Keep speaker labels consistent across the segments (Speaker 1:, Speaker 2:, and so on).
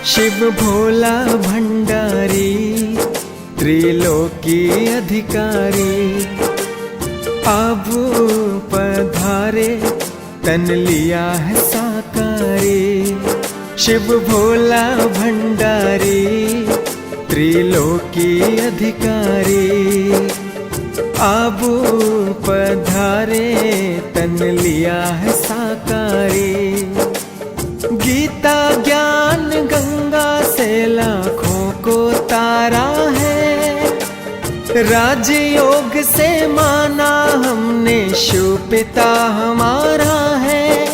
Speaker 1: शिव भोला भंडारी त्रिलोकी अधिकारी, अब पधारे तन लिया है साकारी। शिव भोला भंडारी त्रिलोकी अधिकारी, अब पधारे तन लिया है साकारी। गीता ज्ञान गंगा से लाखों को तारा है, राजयोग से माना हमने शिव पिता हमारा है।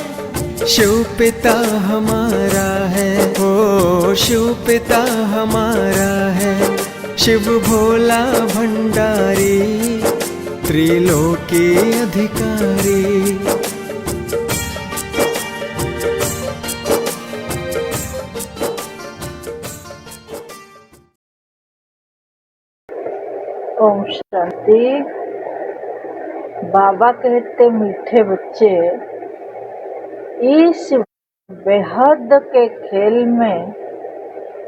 Speaker 1: शिव पिता हमारा है, ओ शिव पिता हमारा है। शिव भोला भंडारी त्रिलोकी अधिकारी।
Speaker 2: ओम शांति। बाबा कहते मीठे बच्चे, इस बेहद के खेल में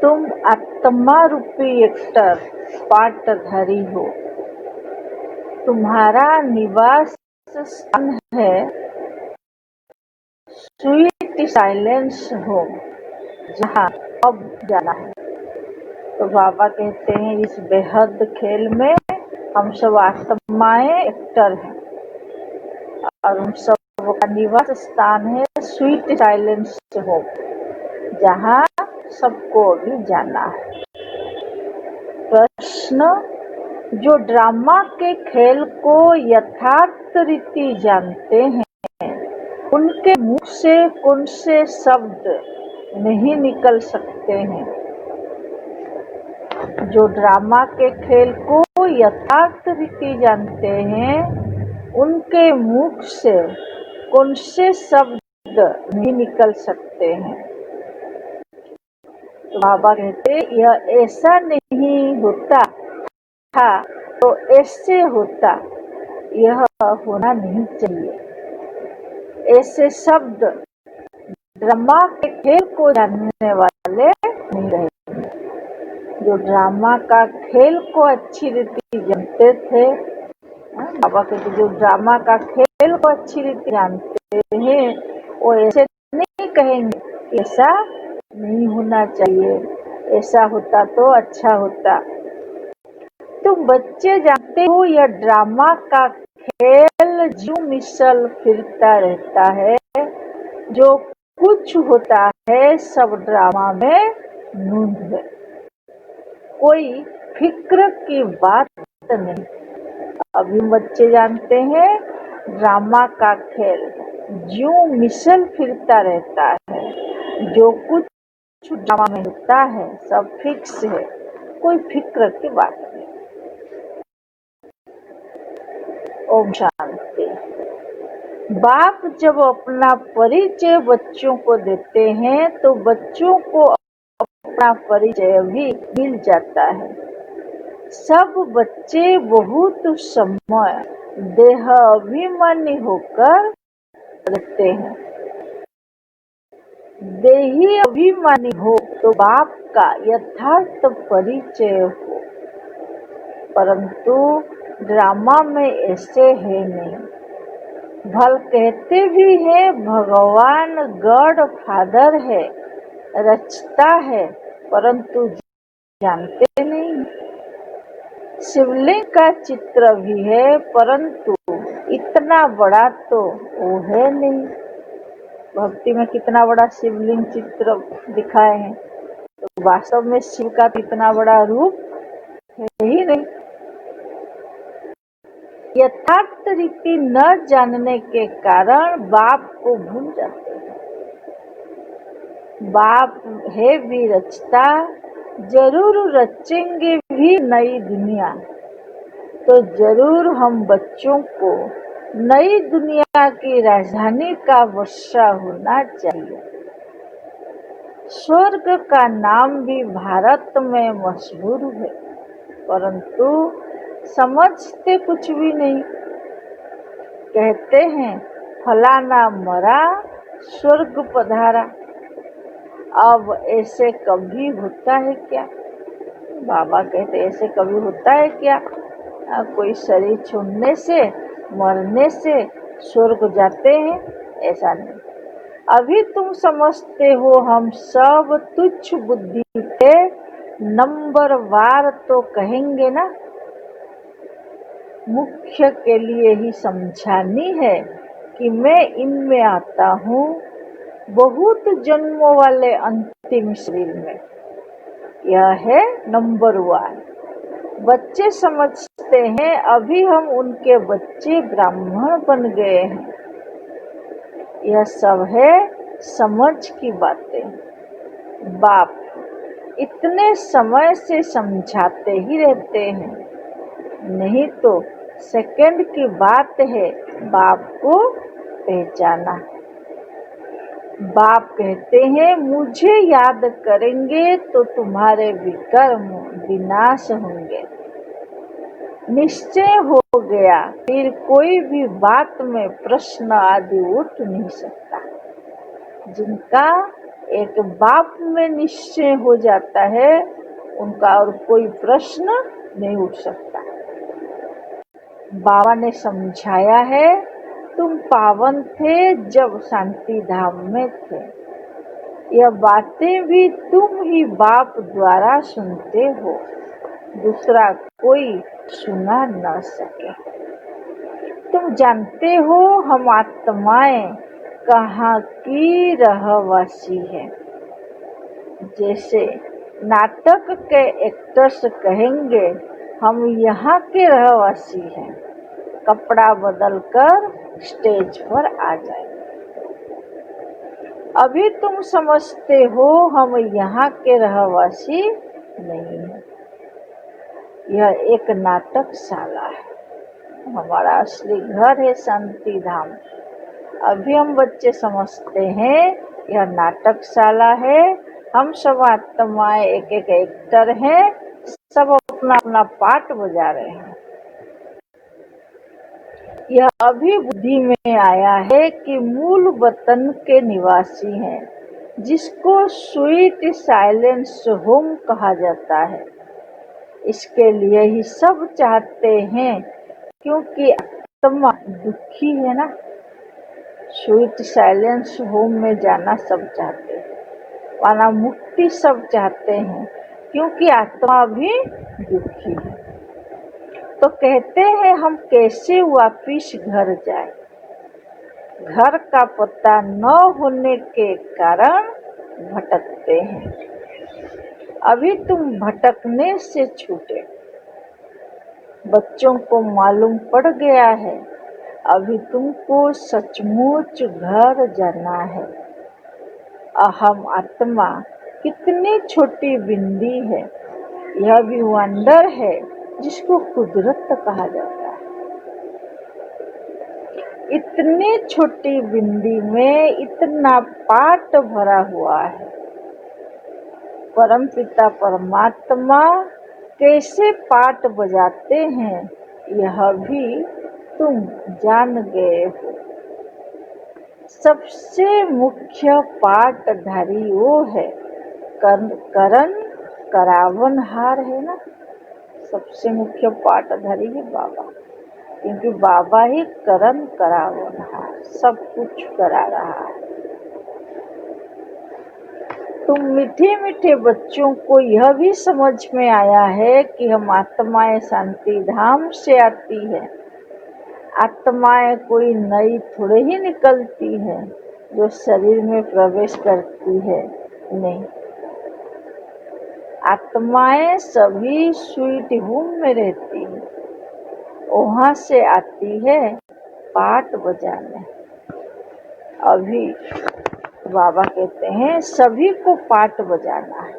Speaker 2: तुम आत्मा रूपी एक्टर पार्टधारी हो। तुम्हारा निवास स्थान है स्वीट साइलेंस होम, जहाँ अब जाना है। तो बाबा कहते हैं इस बेहद खेल में हम सब आत्माएं एक्टर हैं और उन सब का निवास स्थान है स्वीट साइलेंस होम, जहाँ सबको अभी जाना है। प्रश्न, जो ड्रामा के खेल को यथार्थ रीति जानते हैं, उनके मुख से कौन से शब्द नहीं निकल सकते हैं? जो ड्रामा के खेल को यथार्थ रीति जानते हैं, उनके मुख से कौन से शब्द नहीं निकल सकते हैं? तो बाबा कहते यह ऐसा नहीं होता था तो ऐसे होता, यह होना नहीं चाहिए। ऐसे शब्द ड्रामा के खेल को जानने वाले नहीं रहे। जो ड्रामा का खेल को अच्छी रीति जानते थे, बाबा कहते जो ड्रामा का खेल को अच्छी रीति जानते हैं, वो ऐसे नहीं कहेंगे ऐसा नहीं होना चाहिए, ऐसा होता तो अच्छा होता। तुम बच्चे जानते हो यह ड्रामा का खेल जो मिसल फिरता रहता है, जो कुछ होता है सब ड्रामा में नूंद है। कोई फिक्र की बात नहीं। अभी बच्चे जानते हैं ड्रामा का खेल जो मिसल फिरता रहता है, जो कुछ ड्रामा में होता है सब फिक्स है, कोई फिक्र की बात नहीं। ओम शांति। बाप जब अपना परिचय बच्चों को देते हैं तो बच्चों को अपना परिचय भी मिल जाता है। सब बच्चे बहुत समय देह अभिमानी होकर रहते हैं। देही अभिमानी हो तो बाप का यथार्थ परिचय हो, परंतु ड्रामा में ऐसे है नहीं। भल कहते भी है भगवान गॉड फादर है, रचता है, परंतु जानते नहीं। शिवलिंग का चित्र भी है, परंतु इतना बड़ा तो वो है नहीं। भक्ति में कितना बड़ा शिवलिंग चित्र दिखाए हैं, तो वास्तव में शिव का इतना बड़ा रूप है ही नहीं। यथार्थ रीति न जानने के कारण बाप को भूल जाते हैं। बाप है भी रचता, जरूर रचेंगे भी नई दुनिया, तो जरूर हम बच्चों को नई दुनिया की राजधानी का वर्षा होना चाहिए। स्वर्ग का नाम भी भारत में मशहूर है, परंतु समझते कुछ भी नहीं। कहते हैं फलाना मरा स्वर्ग पधारा, अब ऐसे कभी होता है क्या? बाबा कहते ऐसे कभी होता है क्या? कोई शरीर छोड़ने से, मरने से स्वर्ग जाते हैं? ऐसा नहीं। अभी तुम समझते हो हम सब तुच्छ बुद्धि थे, नंबर वार तो कहेंगे ना। मुख्य के लिए ही समझानी है कि मैं इनमें आता हूँ, बहुत जन्मों वाले अंतिम शरीर में। यह है नंबर 1। बच्चे समझते हैं अभी हम उनके बच्चे ब्राह्मण बन गए हैं। यह सब है समझ की बातें। बाप इतने समय से समझाते ही रहते हैं, नहीं तो सेकंड की बात है बाप को पहचाना। बाप कहते हैं मुझे याद करेंगे तो तुम्हारे विकर्म विनाश होंगे। निश्चय हो गया, फिर कोई भी बात में प्रश्न आदि उठ नहीं सकता। जिनका एक बाप में निश्चय हो जाता है उनका और कोई प्रश्न नहीं उठ सकता। बाबा ने समझाया है तुम पावन थे जब शांति धाम में थे। यह बातें भी तुम ही बाप द्वारा सुनते हो, दूसरा कोई सुना न सके। तुम जानते हो हम आत्माएं कहाँ की रहवासी है। जैसे नाटक के एक्टर्स कहेंगे हम यहाँ के रहवासी हैं, कपड़ा बदलकर स्टेज पर आ जाएंगे। अभी तुम समझते हो हम यहाँ के रहवासी नहीं हैं। यह एक नाटकशाला है, हमारा असली घर है शांति धाम। अभी हम बच्चे समझते हैं यह नाटकशाला है, हम सब आत्माएं एक एक एक्टर हैं, सब अपना अपना पार्ट बजा रहे हैं। यह अभी बुद्धि में आया है कि मूल वतन के निवासी हैं, जिसको स्वीट साइलेंस होम कहा जाता है। इसके लिए ही सब चाहते हैं, क्योंकि आत्मा दुखी है ना। स्वीट साइलेंस होम में जाना सब चाहते हैं, वरना मुक्ति सब चाहते हैं, क्योंकि आत्मा भी दुखी है। तो कहते हैं हम कैसे वापिस घर जाए। घर का पता न होने के कारण भटकते हैं। अभी तुम भटकने से छूटे, बच्चों को मालूम पड़ गया है। अभी तुमको सचमुच घर जाना है। अहम आत्मा कितनी छोटी बिंदी है, यह भी वंडर है जिसको कुदरत कहा जाता है। इतनी छोटी बिंदी में इतना पाठ भरा हुआ है। परमपिता परमात्मा कैसे पाठ बजाते हैं यह भी तुम जान गए हो। सबसे मुख्य पाठधारी वो है, करण करावनहार है ना। सबसे मुख्य पाठधारी है बाबा, क्योंकि बाबा ही करण करावनहार सब कुछ करा रहा है। तुम मीठे मीठे बच्चों को यह भी समझ में आया है कि हम आत्माएं शांति धाम से आती है। आत्माएं कोई नई थोड़े ही निकलती है जो शरीर में प्रवेश करती है, नहीं। आत्माएं सभी स्वीट होम में रहती है, वहां से आती है पाठ बजाने। अभी बाबा कहते हैं सभी को पाठ बजाना है।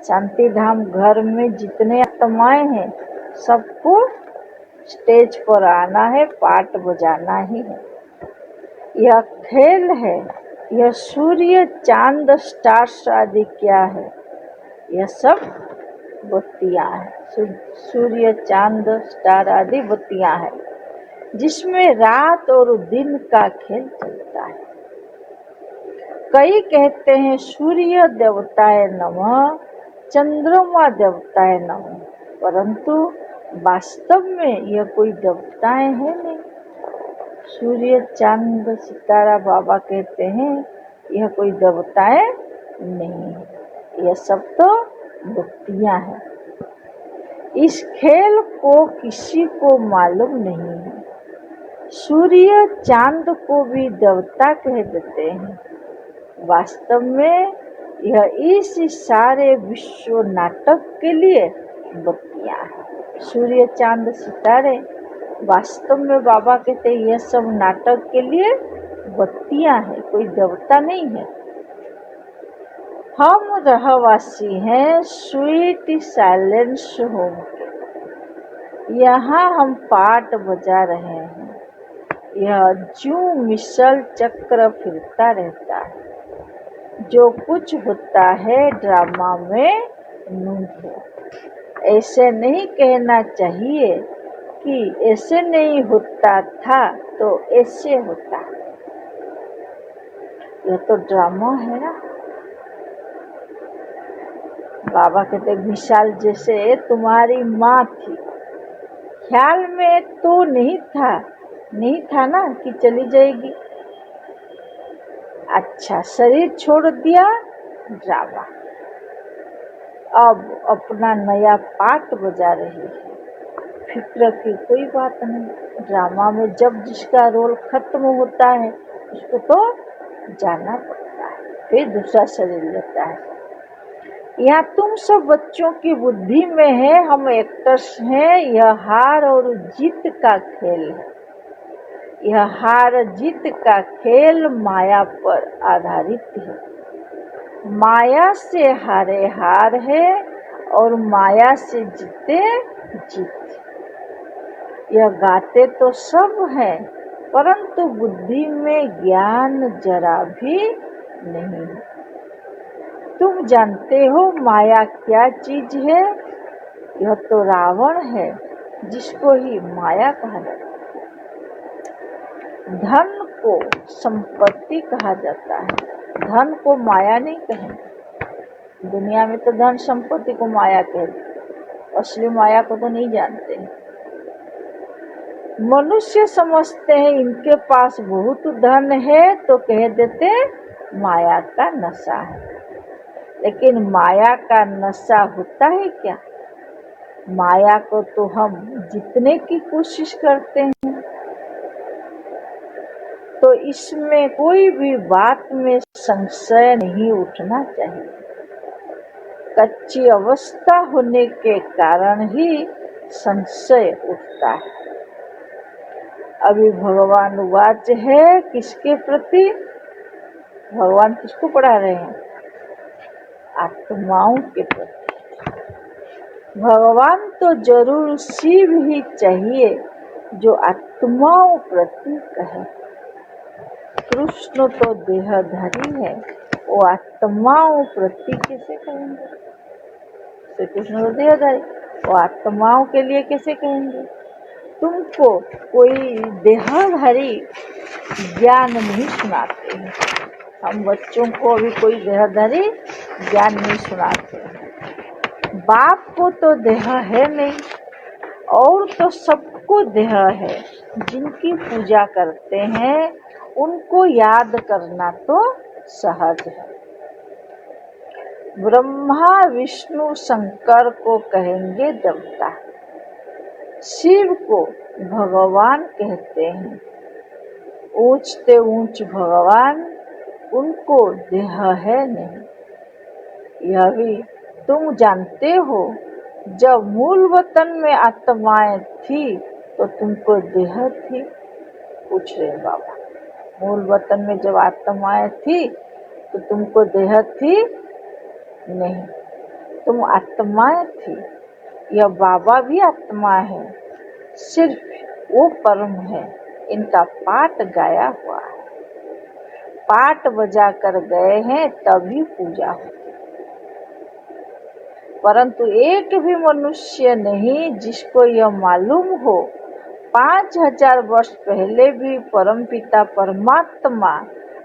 Speaker 2: शांति धाम घर में जितने आत्माएं हैं सबको स्टेज पर आना है, पाठ बजाना ही है। यह खेल है। यह सूर्य चांद स्टार्स आदि क्या है, यह सब बत्तियां हैं। सूर्य चांद स्टार आदि बत्तियां हैं, जिसमें रात और दिन का खेल चलता है। कई कहते हैं सूर्य देवताय नमः, चंद्रमा देवताय नमः, परंतु वास्तव में यह कोई देवताएं हैं नहीं। सूर्य चांद सितारा बाबा कहते हैं यह कोई देवताएं नहीं है, यह सब तो भक्तियां हैं। इस खेल को किसी को मालूम नहीं है। सूर्य चांद को भी देवता कह देते हैं। वास्तव में यह इस सारे विश्व नाटक के लिए बत्तियां हैं। सूर्य चांद सितारे वास्तव में बाबा कहते हैं यह सब नाटक के लिए बत्तियां हैं, कोई देवता नहीं है। हम रहवासी हैं स्वीट साइलेंस होम के। यहाँ हम पाठ बजा रहे हैं। यह जू मिसल चक्र फिरता रहता है। जो कुछ होता है ड्रामा में नूत है। ऐसे नहीं कहना चाहिए कि ऐसे नहीं होता था तो ऐसे होता। यह तो ड्रामा है ना। बाबा कहते विशाल जैसे तुम्हारी माँ थी, ख्याल में तो नहीं था ना कि चली जाएगी। अच्छा शरीर छोड़ दिया, ड्रामा। अब अपना नया पाठ बजा रही है। फिक्र की कोई बात नहीं। ड्रामा में जब जिसका रोल खत्म होता है उसको तो जाना पड़ता है, फिर दूसरा शरीर लेता है। यहाँ तुम सब बच्चों की बुद्धि में है, हम एक्टर्स हैं। यह हार और जीत का खेल है। यह हार जीत का खेल माया पर आधारित है। माया से हारे हार है और माया से जीते जीत। यह गाते तो सब हैं, परंतु बुद्धि में ज्ञान जरा भी नहीं है। तुम जानते हो माया क्या चीज है? यह तो रावण है, जिसको ही माया कहा जाता है। धन को संपत्ति कहा जाता है, धन को माया नहीं कहेंगे। दुनिया में तो धन संपत्ति को माया कहते, असली माया को तो नहीं जानते। मनुष्य समझते हैं इनके पास बहुत धन है तो कह देते माया का नशा है। लेकिन माया का नशा होता है क्या? माया को तो हम जीतने की कोशिश करते हैं। तो इसमें कोई भी बात में संशय नहीं उठना चाहिए। कच्ची अवस्था होने के कारण ही संशय उठता है। अभी भगवान वाच है किसके प्रति? भगवान किसको पढ़ा रहे हैं? आत्माओं के प्रति। भगवान तो जरूर शिव ही चाहिए जो आत्माओं प्रति कहे। कृष्ण तो देहधारी है, वो आत्माओं प्रति कैसे कहेंगे? श्री कृष्ण तो देहधारी, वो आत्माओं के लिए कैसे कहेंगे? तुमको कोई देहधारी ज्ञान नहीं सुनाते हैं। हम बच्चों को अभी कोई देहधारी ज्ञान नहीं सुनाते। बाप को तो देह है नहीं, और तो सबको देह है। जिनकी पूजा करते हैं उनको याद करना तो सहज है। ब्रह्मा विष्णु शंकर को कहेंगे देवता, शिव को भगवान कहते हैं। ऊंचते ऊंच भगवान, उनको देह है नहीं। यह भी तुम जानते हो। जब मूल वतन में आत्माएं थी तो तुमको देह थी? पूछ रहे बाबा। मूल वतन में जब आत्माएं थी तो तुमको देह थी नहीं, तुम आत्माएं थी। यह बाबा भी आत्मा है, सिर्फ वो परम है। इनका पाठ गाया हुआ है, पाठ बजा कर गए हैं तभी पूजा होती। परंतु एक भी मनुष्य नहीं जिसको यह मालूम हो 5000 वर्ष पहले भी परमपिता परमात्मा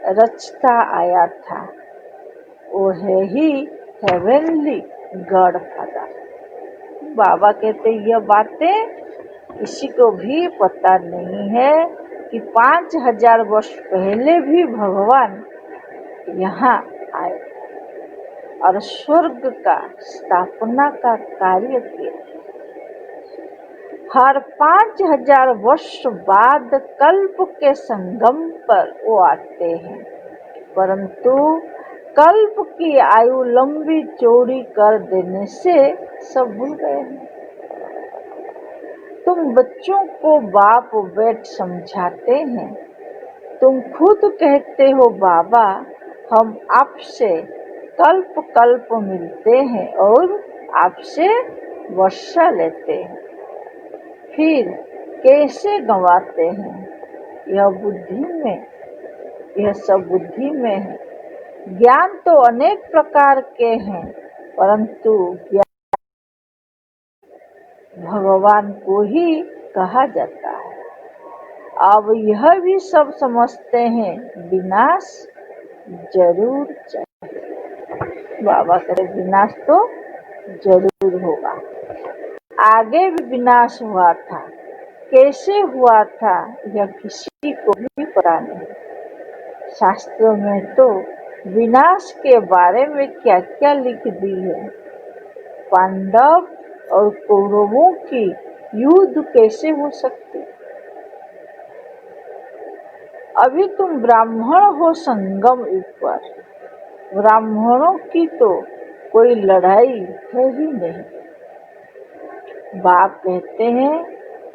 Speaker 2: रचता आया था, वो है ही हेवनली गॉडफादर। बाबा कहते यह बातें किसी को भी पता नहीं है कि 5000 वर्ष पहले भी भगवान यहाँ आए और स्वर्ग का स्थापना का कार्य किया। हर 5000 वर्ष बाद कल्प के संगम पर वो आते हैं, परंतु कल्प की आयु लंबी चौड़ी कर देने से सब भूल गए हैं। तुम बच्चों को बाप बेट समझाते हैं, तुम खुद कहते हो बाबा हम आपसे कल्प कल्प मिलते हैं और आपसे वर्षा लेते हैं, फिर कैसे गंवाते हैं? यह सब बुद्धि में है। ज्ञान तो अनेक प्रकार के हैं, परंतु ज्ञान भगवान को ही कहा जाता है। अब यह भी सब समझते हैं विनाश जरूर चाहिए। बाबा करे विनाश तो जरूर होगा। आगे भी विनाश हुआ था, कैसे हुआ था यह किसी को भी पता नहीं। शास्त्रों में तो विनाश के बारे में क्या क्या लिख दी है। पांडव और कौरवों की युद्ध कैसे हो सकती? अभी तुम ब्राह्मण हो संगम ऊपर, ब्राह्मणों की तो कोई लड़ाई है ही नहीं। बाप कहते हैं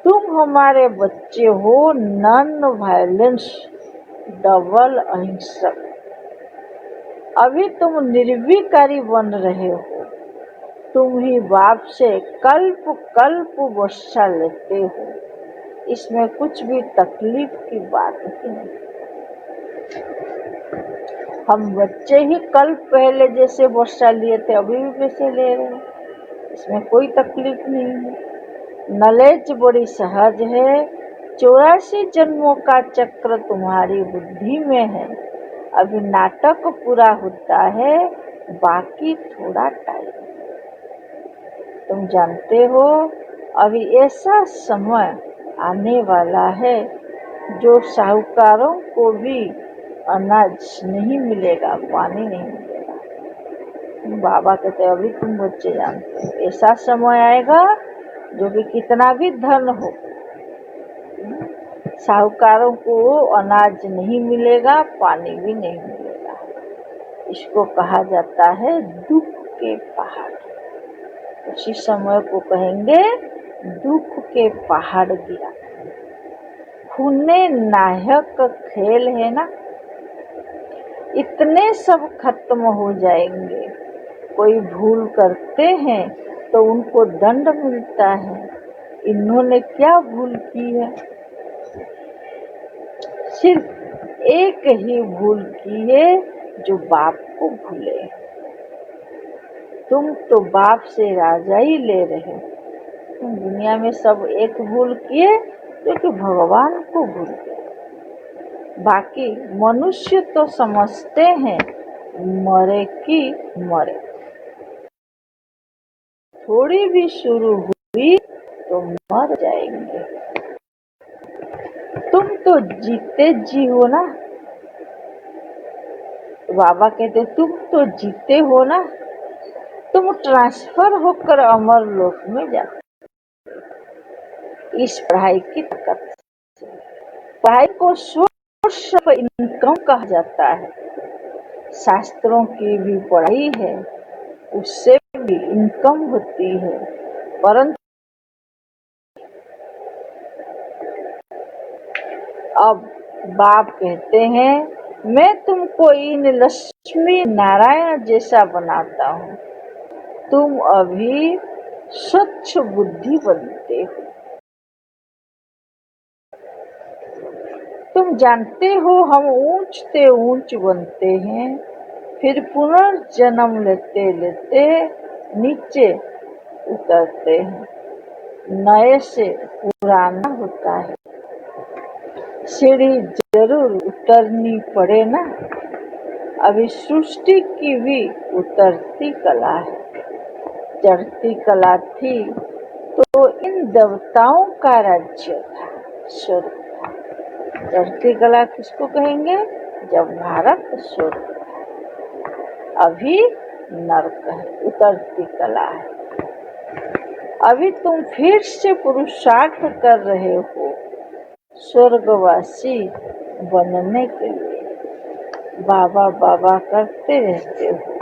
Speaker 2: तुम हमारे बच्चे हो, नॉन वायलेंस, डबल अहिंसक। अभी तुम निर्विकारी बन रहे हो, तुम ही बाप से कल्प कल्प वर्षा लेते हो, इसमें कुछ भी तकलीफ की बात ही नहीं। हम बच्चे ही कल्प पहले जैसे वर्षा लिए थे अभी भी वैसे ले रहे हैं, इसमें कोई तकलीफ नहीं है। नॉलेज बड़ी सहज है। 84 जन्मों का चक्र तुम्हारी बुद्धि में है। अभी नाटक पूरा होता है, बाकी थोड़ा टाइम। तुम जानते हो अभी ऐसा समय आने वाला है जो साहूकारों को भी अनाज नहीं मिलेगा, पानी नहीं मिलेगा। बाबा कहते अभी तुम बच्चे जानते हो ऐसा समय आएगा जो भी कितना भी धन हो, साहूकारों को अनाज नहीं मिलेगा, पानी भी नहीं मिलेगा। इसको कहा जाता है दुख के पहाड़। उसी समय को कहेंगे दुख के पहाड़ गिरा। खूने नायक खेल है ना, इतने सब खत्म हो जाएंगे। कोई भूल करते हैं तो उनको दंड मिलता है। इन्होंने क्या भूल की है? सिर्फ एक ही भूल की है जो बाप को भूले। तुम तो बाप से राजा ही ले रहे हो। तुम दुनिया में सब एक भूल किए क्योंकि भगवान को भूल गए। बाकी मनुष्य तो समझते हैं मरे की मरे, थोड़ी भी शुरू हुई तो मर जाएंगे। तुम तो जीते जी हो ना। बाबा कहते तुम तो जीते हो ना, तुम ट्रांसफर होकर अमर लोक में जाते। इस पढ़ाई की ताकत से। पढ़ाई को सोर्स ऑफ इनकम कहा जाता है। शास्त्रों की भी पढ़ाई है, उससे भी इनकम होती है, परंतु अब बाप कहते हैं मैं तुमको इन लक्ष्मी नारायण जैसा बनाता हूँ। तुम अभी स्वच्छ बुद्धि बनते हो। तुम जानते हो हम ऊंच से ऊंच बनते हैं, फिर पुनर्जन्म लेते लेते नीचे उतरते हैं। नए से पुराना होता है। सीढ़ी जरूर उतरनी पड़े ना। अभी सृष्टि की भी उतरती कला है। चढ़ती कला थी तो इन देवताओं का राज्य था, स्वर्ग था। चढ़ती कला किसको कहेंगे? जब भारत स्वर्ग था। अभी नरक है, उतरती कला है। अभी तुम फिर से पुरुषार्थ कर रहे हो स्वर्गवासी बनने के लिए। बाबा बाबा करते रहते हो।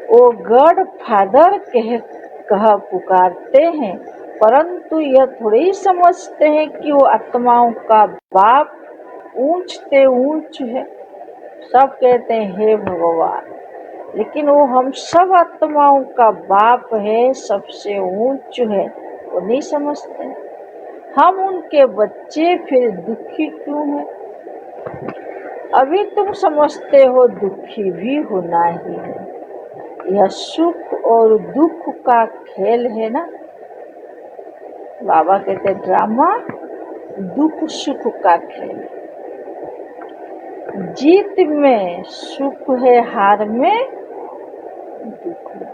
Speaker 2: वो गॉड फादर कह पुकारते हैं, परंतु यह थोड़ी समझते हैं कि वो आत्माओं का बाप ऊंच ते ऊंच है। सब कहते हैं हे भगवान, लेकिन वो हम सब आत्माओं का बाप है, सबसे ऊंच है, वो नहीं समझते। हम उनके बच्चे, फिर दुखी क्यों हैं? अभी तुम समझते हो दुखी भी होना ही है। यह सुख और दुख का खेल है ना। बाबा कहते ड्रामा दुख सुख का खेल। जीत में सुख है, हार में दुख है।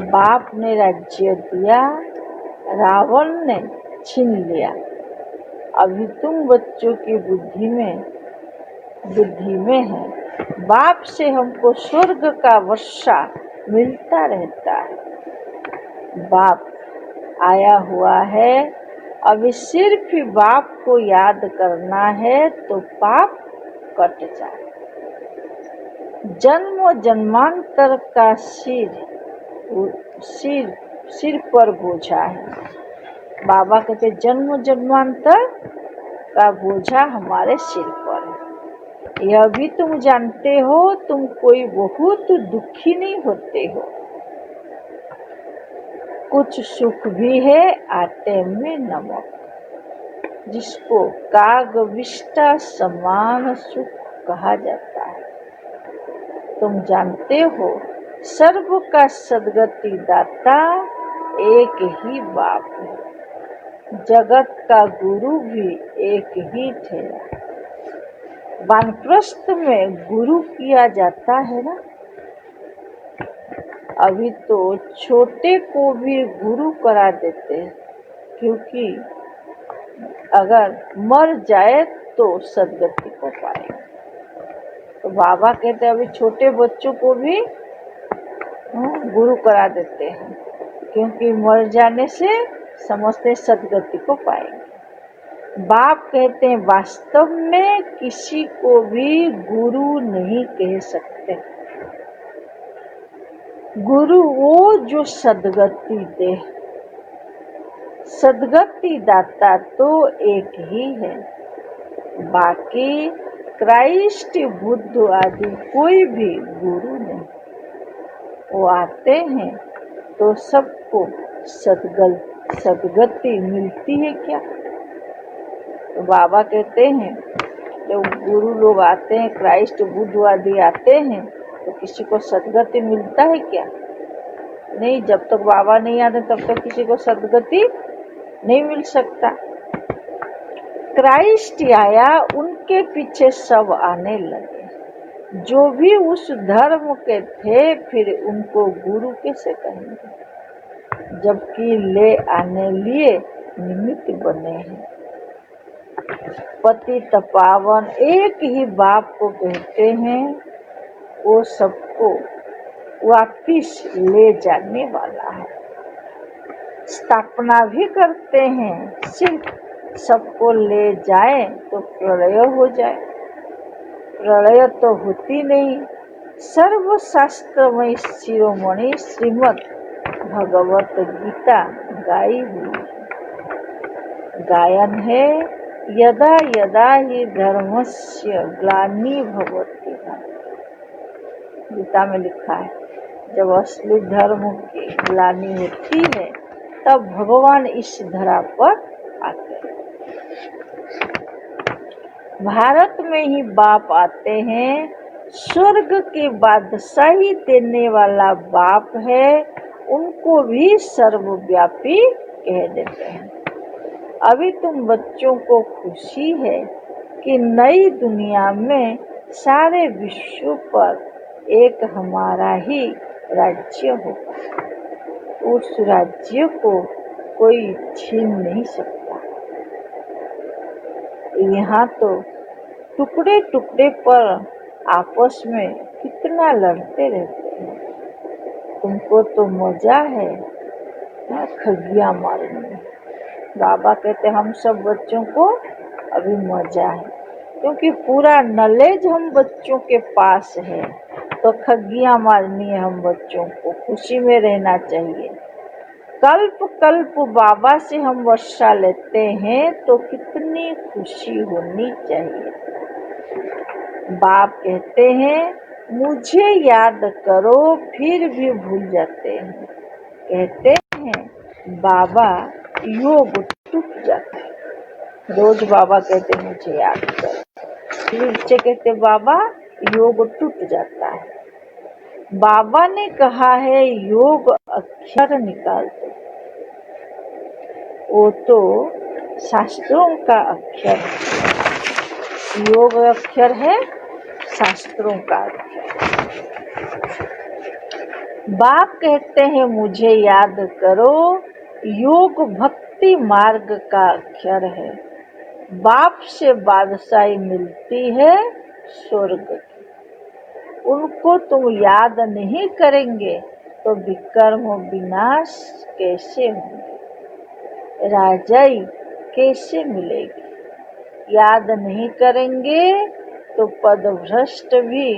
Speaker 2: बाप ने राज्य दिया, रावण ने छीन लिया। अभी तुम बच्चों की बुद्धि में है। बाप से हमको स्वर्ग का वर्षा मिलता रहता है। बाप आया हुआ है, अभी सिर्फ बाप को याद करना है तो पाप कट जाए। जन्म जन्मांतर का सिर पर बोझा है। बाबा कहते जन्म जन्मांतर का बोझा हमारे सिर पर है। यह भी तुम जानते हो, तुम कोई बहुत दुखी नहीं होते हो। कुछ सुख भी है आटे में नमक, जिसको कागविष्टा समान सुख कहा जाता है। तुम जानते हो सर्व का सद्गति दाता एक ही बाप है। जगत का गुरु भी एक ही ठहरा। वानप्रस्थ में गुरु किया जाता है ना। अभी तो छोटे को भी गुरु करा देते हैं, क्योंकि अगर मर जाए तो सद्गति को पाएगा। तो बाबा कहते हैं अभी छोटे बच्चों को भी गुरु करा देते हैं, क्योंकि मर जाने से समझते सद्गति को पाएंगे। बाप कहते हैं वास्तव में किसी को भी गुरु नहीं कह सकते। गुरु वो जो सद्गति दे। सद्गति दाता तो एक ही है, बाकी क्राइस्ट बुद्ध आदि कोई भी गुरु नहीं। वो आते हैं तो सबको सद्गति मिलती है क्या? तो बाबा कहते हैं जब गुरु लोग आते हैं, क्राइस्ट बुद्ध आदि आते हैं, तो किसी को सद्गति मिलता है क्या? नहीं। जब तक बाबा नहीं आते तब तक किसी को सद्गति नहीं मिल सकता। क्राइस्ट आया, उनके पीछे सब आने लगे। जो भी उस धर्म के थे, फिर उनको गुरु कैसे कहेंगे, जबकि ले आने लिए निमित्त बने हैं। पतित पावन एक ही बाप को कहते हैं, वो सबको वापिस ले जाने वाला है। स्थापना भी करते हैं, सिर्फ सबको ले जाए तो प्रलय हो जाए। प्रलय तो होती नहीं। सर्वशास्त्रमय शिरोमणि श्रीमद् भगवत गीता गाई हुई गायन है। यदा यदा हि धर्मस्य ग्लानि भवति। गीता में लिखा है जब असली धर्म की ग्लानि होती है तब भगवान इस धरा पर आते हैं। भारत में ही बाप आते हैं। स्वर्ग की बादशाही देने वाला बाप है, उनको भी सर्वव्यापी कह देते हैं। अभी तुम बच्चों को खुशी है कि नई दुनिया में सारे विश्व पर एक हमारा ही राज्य होगा। उस राज्य को कोई छीन नहीं सकता। यहाँ तो टुकड़े टुकड़े पर आपस में कितना लड़ते रहते हैं। तुमको तो मजा है ना खगिया मारने में। बाबा कहते हम सब बच्चों को अभी मजा है, क्योंकि पूरा नॉलेज हम बच्चों के पास है। तो खगिया मारनी है हम बच्चों को, खुशी में रहना चाहिए। कल्प कल्प बाबा से हम वर्षा लेते हैं तो कितनी खुशी होनी चाहिए। बाप कहते हैं मुझे याद करो, फिर भी भूल जाते हैं। कहते हैं बाबा योग टूट जाता है। रोज बाबा कहते मुझे याद करो, फिर बच्चे कहते बाबा योग टूट जाता है। बाबा ने कहा है योग अक्षर निकाल दो। वो तो शास्त्रों का अक्षर है। योग अक्षर है शास्त्रों का अक्षर। बाप कहते हैं मुझे याद करो, योग भक्ति मार्ग का अक्षर है। बाप से बादशाही मिलती है स्वर्ग की। उनको तुम याद नहीं करेंगे तो विकर्म विनाश कैसे होंगे, राजाई कैसे मिलेगी। याद नहीं करेंगे तो पदभ्रष्ट भी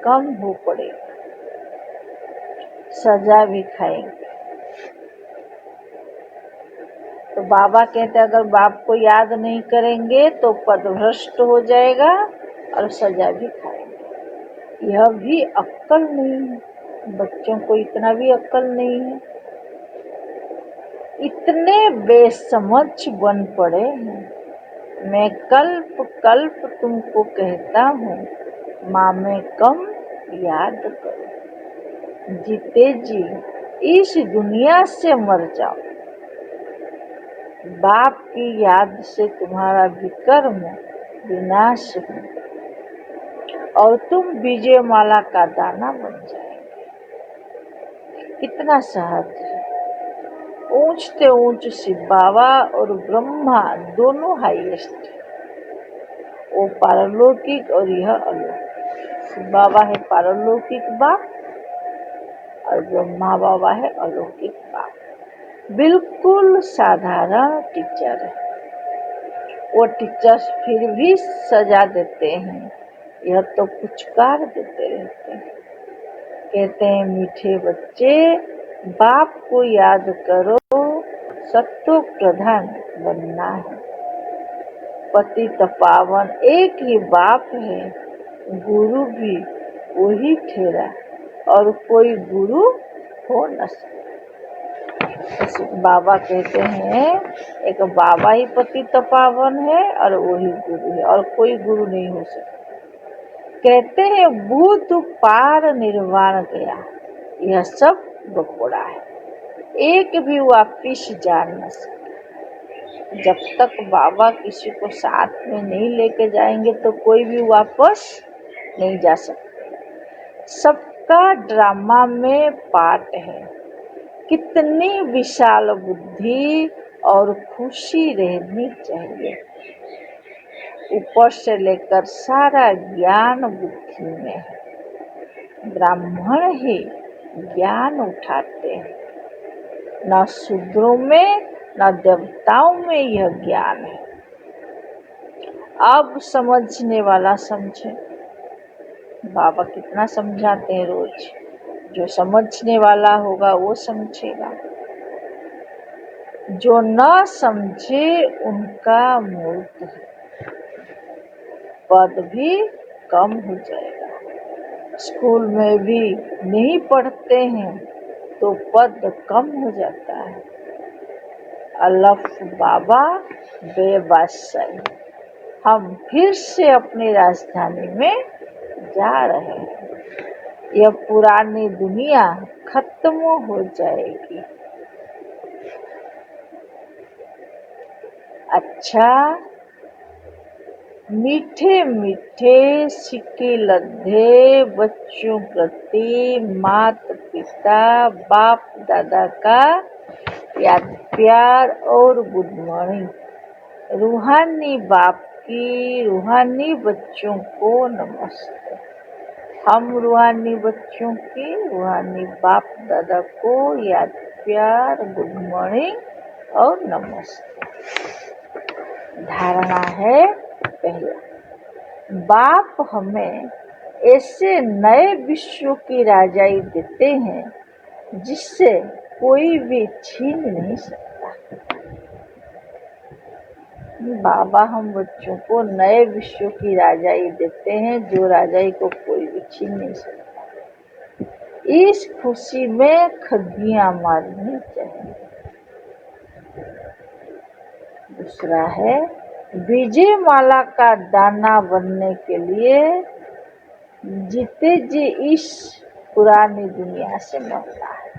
Speaker 2: कम हो पड़ेगा, सजा भी खाएंगे। तो बाबा कहते अगर बाप को याद नहीं करेंगे तो पदभ्रष्ट हो जाएगा और सजा भी खाएंगे। यह भी अक्ल नहीं है, बच्चों को इतना भी अक्ल नहीं है। इतने बेसमझ बन पड़े हैं। मैं कल्प कल्प तुमको कहता हूँ माँ में कम याद करो। जीते जी इस दुनिया से मर जाओ। बाप की याद से तुम्हारा विकर्म विनाश हो और तुम विजय माला का दाना बन जाएंगे। कितना सहज है। ऊंचते ऊंच शिव बाबा और ब्रह्मा दोनों हाईएस्ट। वो पारलौकिक और यह अलौकिक। शिव बाबा है पारलौकिक बाप और ब्रह्मा बाबा है अलौकिक बाप। बिल्कुल साधारण टीचर है। वो टीचर्स फिर भी सजा देते हैं, यह तो पुचकार देते रहते हैं। कहते हैं मीठे बच्चे बाप को याद करो, सत्व प्रधान बनना है। पतित पावन एक ही बाप है, गुरु भी वही ठहरा और कोई गुरु हो न सकता। बाबा कहते हैं एक बाबा ही पतित पावन है और वही गुरु है और कोई गुरु नहीं हो सकता। कहते हैं बुद्ध पार निर्वाण गया, यह सब बकोड़ा है, एक भी वापिस जा न सकता। जब तक बाबा किसी को साथ में नहीं लेके जाएंगे तो कोई भी वापस नहीं जा सकते। सबका ड्रामा में पार्ट है। कितनी विशाल बुद्धि और खुशी रहनी चाहिए। ऊपर से लेकर सारा ज्ञान बुद्धि में है। ब्राह्मण ही ज्ञान उठाते हैं, न शूद्रों में न देवताओं में यह ज्ञान है। अब समझने वाला समझे। बाबा कितना समझाते हैं रोज। जो समझने वाला होगा वो समझेगा, जो न समझे उनका मूर्त है। पद भी कम हो जाएगा। स्कूल में भी नहीं पढ़ते हैं तो पद कम हो जाता है। अलफ बाबा बेबासाई। हम फिर से अपनी राजधानी में जा रहे हैं। यह पुरानी दुनिया खत्म हो जाएगी। अच्छा, मीठे मीठे सिक्के लद्दे बच्चों प्रति माता पिता बाप दादा का याद प्यार और गुड मॉर्निंग। रूहानी बाप की रूहानी बच्चों को नमस्ते। हम रूहानी बच्चों की रूहानी बाप दादा को याद प्यार गुड मॉर्निंग और नमस्ते। धारणा है पहला, बाप हमें ऐसे नए विश्व की राजाई देते हैं जिससे कोई भी छीन नहीं सकता। बाबा हम बच्चों को नए विश्व की राजाई देते हैं जो राजाई को कोई भी छीन नहीं सकता। इस खुशी में खग्गियां मारनी चाहिए। दूसरा है, विजय माला का दाना बनने के लिए जीते जी इस पुरानी दुनिया से मरना है।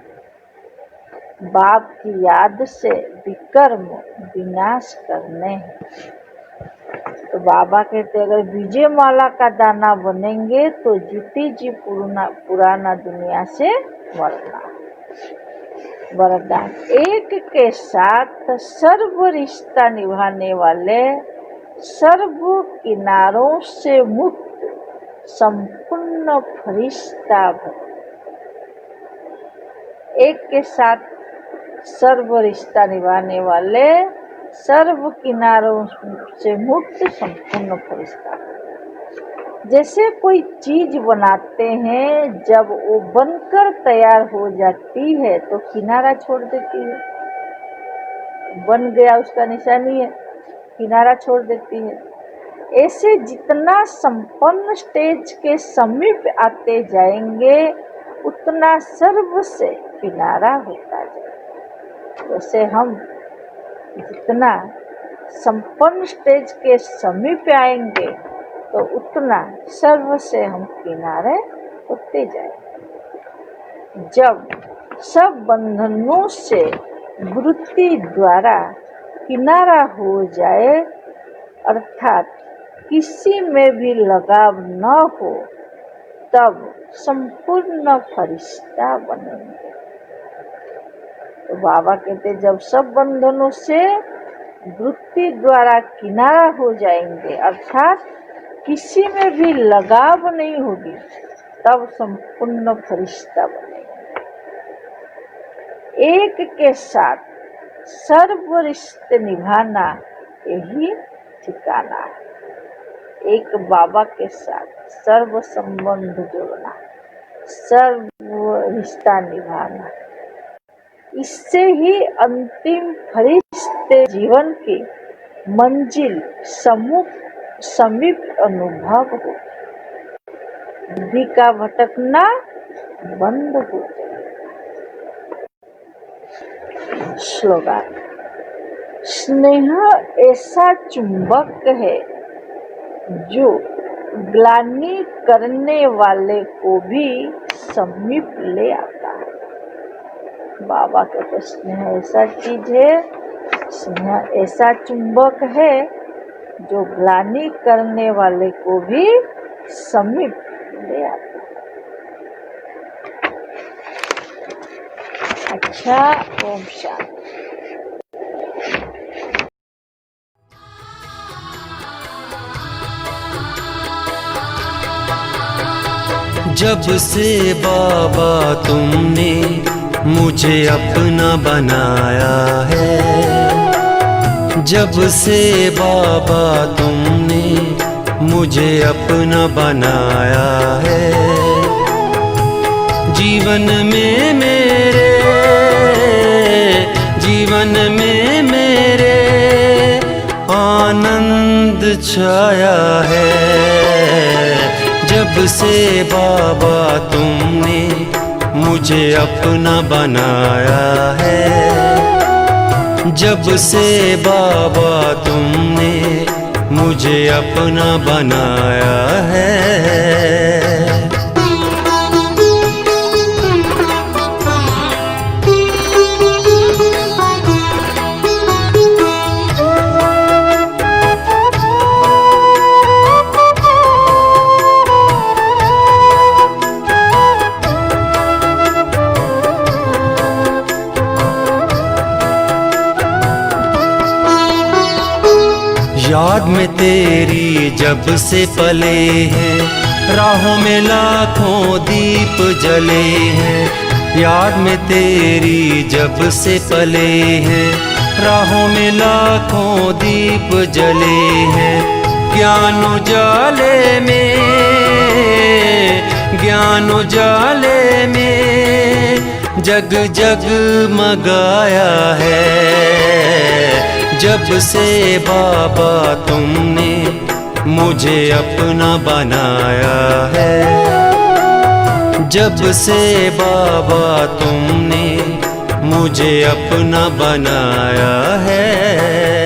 Speaker 2: बाप की याद से विकर्म विनाश करने हैं। तो बाबा कहते अगर विजय माला का दाना बनेंगे तो जीते जी पुराना दुनिया से मरना। वरदान, एक के साथ सर्व रिश्ता निभाने वाले सर्व किनारों से मुक्त संपूर्ण फरिश्ता भर। एक के साथ सर्व रिश्ता निभाने वाले सर्व किनारों से मुक्त संपूर्ण फरिश्ता। जैसे कोई चीज बनाते हैं, जब वो बनकर तैयार हो जाती है तो किनारा छोड़ देती है। बन गया उसका निशानी है, किनारा छोड़ देती है। ऐसे जितना संपन्न स्टेज के समीप आते जाएंगे उतना सर्व से किनारा होता जाएगा। जैसे हम जितना संपन्न स्टेज के समीप आएंगे तो उतना सर्व से हम किनारे होते जाएंगे। जब सब बंधनों से वृत्ति द्वारा किनारा हो जाए, अर्थात किसी में भी लगाव न हो, तब संपूर्ण फरिश्ता बनेंगे। तो बाबा कहते जब सब बंधनों से वृत्ति द्वारा किनारा हो जाएंगे, अर्थात किसी में भी लगाव नहीं होगी, तब संपूर्ण फरिश्ता बनेंगे। एक के साथ सर्व रिश्ते निभाना यही ठिकाना है। एक बाबा के साथ सर्व संबंध जोड़ना, सर्व रिश्ता निभाना, इससे ही अंतिम फरिश्ते जीवन की मंजिल समीप अनुभव हो, बुद्धि का भटकना बंद हो जाए। स्लोगन, स्नेह ऐसा चुंबक है जो ग्लानि करने वाले को भी समीप ले आता है। बाबा कहते स्नेह ऐसा चीज है, स्नेह ऐसा चुंबक है जो ग्लानि करने वाले को भी समीप ले आता है। अच्छा, ओम शांति।
Speaker 1: जब से बाबा तुमने मुझे अपना बनाया है, जब से बाबा तुमने मुझे अपना बनाया है, जीवन में मेरे आनंद छाया है। जब से बाबा तुमने मुझे अपना बनाया है, जब से बाबा तुमने मुझे अपना बनाया है। याद में तेरी जब से पले हैं, राहों में लाखों दीप जले हैं। याद में तेरी जब से पले हैं, राहों में लाखों दीप जले हैं। ज्ञान उजाले में, ज्ञान उजाले में जग जग मगाया है। जब से बाबा तुमने मुझे अपना बनाया है, जब से बाबा तुमने मुझे अपना बनाया है।